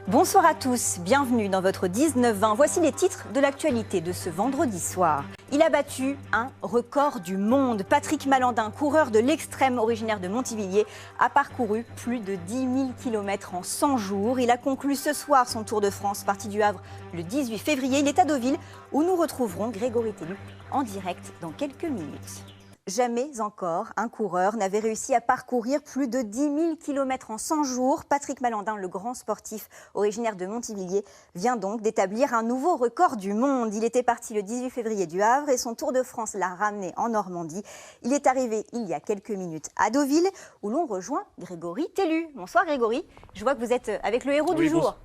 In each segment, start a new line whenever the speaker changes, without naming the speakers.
Bonsoir à tous, bienvenue dans votre 19-20. Voici les titres de l'actualité de ce vendredi soir. Il a battu un record du monde. Patrick Malandin, coureur de l'extrême originaire de Montivilliers, a parcouru plus de 10 000 km en 100 jours. Il a conclu ce soir son Tour de France, parti du Havre le 18 février. Il est à Deauville où nous retrouverons Grégory Tellu en direct dans quelques minutes. Jamais encore un coureur n'avait réussi à parcourir plus de 10 000 km en 100 jours. Patrick Malandin, le grand sportif originaire de Montivilliers, vient donc d'établir un nouveau record du monde. Il était parti le 18 février du Havre et son Tour de France l'a ramené en Normandie. Il est arrivé il y a quelques minutes à Deauville où l'on rejoint Grégory Tellu. Bonsoir Grégory, je vois que vous êtes avec le héros du jour.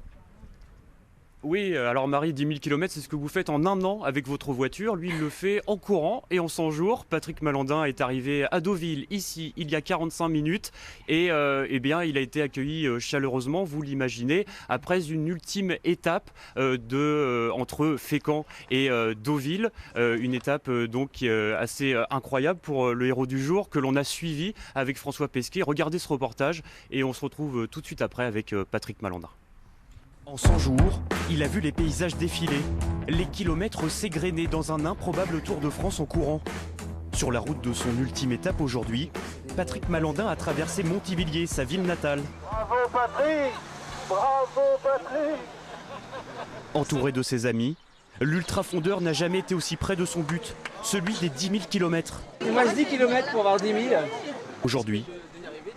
Oui, alors Marie, 10 000 km, c'est ce que vous faites en un an avec votre voiture. Lui, il le fait en courant et en 100 jours. Patrick Malandin est arrivé à Deauville, ici, il y a 45 minutes. Et bien, il a été accueilli chaleureusement, vous l'imaginez, après une ultime étape entre Fécamp et Deauville. Une étape donc assez incroyable pour le héros du jour que l'on a suivi avec François Pesquet. Regardez ce reportage et on se retrouve tout de suite après avec Patrick Malandin. En 100 jours, il a vu les paysages défiler, les kilomètres s'égrener dans un improbable Tour de France en courant. Sur la route de son ultime étape aujourd'hui, Patrick Malandin a traversé Montivilliers, sa ville natale.
Bravo Patrick! Bravo Patrick!
Entouré de ses amis, l'ultrafondeur n'a jamais été aussi près de son but, celui des 10 000 km.
Il me reste 10 km pour avoir 10 000.
Aujourd'hui,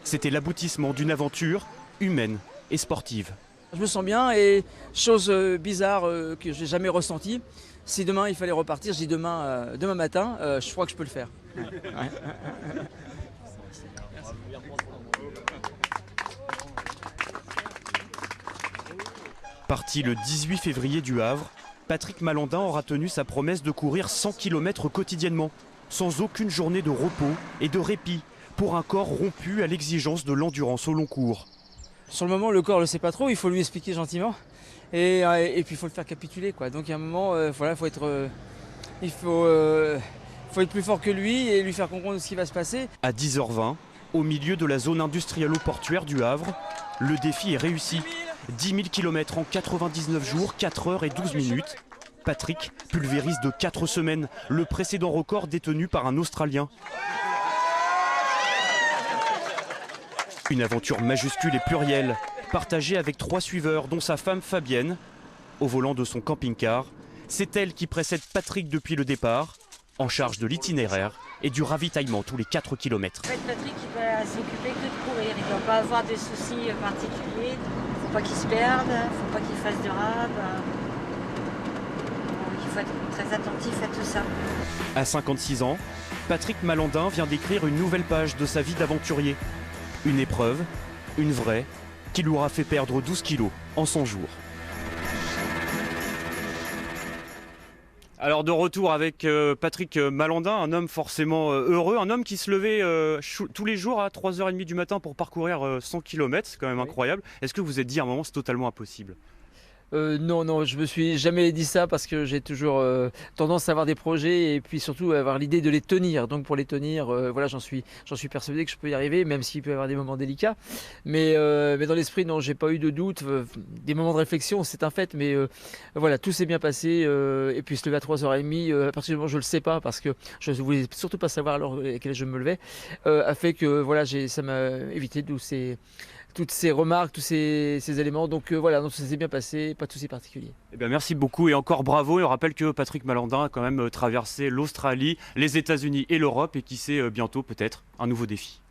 c'était l'aboutissement d'une aventure humaine et sportive.
Je me sens bien et chose bizarre que j'ai jamais ressentie. Si demain il fallait repartir, je dis demain matin, je crois que je peux le faire. Ouais.
Parti le 18 février du Havre, Patrick Malandin aura tenu sa promesse de courir 100 km quotidiennement, sans aucune journée de repos et de répit, pour un corps rompu à l'exigence de l'endurance au long cours.
Sur le moment, le corps ne le sait pas trop, il faut lui expliquer gentiment et puis il faut le faire capituler, quoi. Donc à un moment, il faut être plus fort que lui et lui faire comprendre ce qui va se passer.
À 10h20, au milieu de la zone industrialo-portuaire du Havre, le défi est réussi. 10 000 km en 99 jours, 4 heures et 12 minutes. Patrick pulvérise de 4 semaines le précédent record détenu par un Australien. Une aventure majuscule et plurielle, partagée avec 3 suiveurs, dont sa femme Fabienne. Au volant de son camping-car, c'est elle qui précède Patrick depuis le départ, en charge de l'itinéraire et du ravitaillement tous les 4 km.
En fait, Patrick, il va s'occuper que de courir. Il ne doit pas avoir de soucis particuliers. Il ne faut pas qu'il se perde, il ne faut pas qu'il fasse de rab. Il faut être très attentif à tout ça.
À 56 ans, Patrick Malandin vient d'écrire une nouvelle page de sa vie d'aventurier. Une épreuve, une vraie, qui lui aura fait perdre 12 kilos en 100 jours. Alors de retour avec Patrick Malandin, un homme forcément heureux, un homme qui se levait tous les jours à 3h30 du matin pour parcourir 100 km, c'est quand même incroyable. Est-ce que vous vous êtes dit à un moment c'est totalement impossible ?
Non, je me suis jamais dit ça parce que j'ai toujours tendance à avoir des projets et puis surtout à avoir l'idée de les tenir. Donc pour les tenir, voilà, j'en suis persuadé que je peux y arriver, même s'il peut y avoir des moments délicats. Mais dans l'esprit, non, j'ai pas eu de doute. Des moments de réflexion, c'est un fait, mais voilà, tout s'est bien passé. Et puis se lever à 3h30, à partir du moment où je le sais pas, parce que je voulais surtout pas savoir à l'heure à laquelle je me levais, a fait que voilà, ça m'a évité toutes ces remarques, tous ces éléments. Donc voilà, donc ça s'est bien passé, pas de soucis particuliers.
Eh bien, merci beaucoup et encore bravo. Et on rappelle que Patrick Malandin a quand même traversé l'Australie, les États-Unis et l'Europe et qui sait bientôt peut-être un nouveau défi.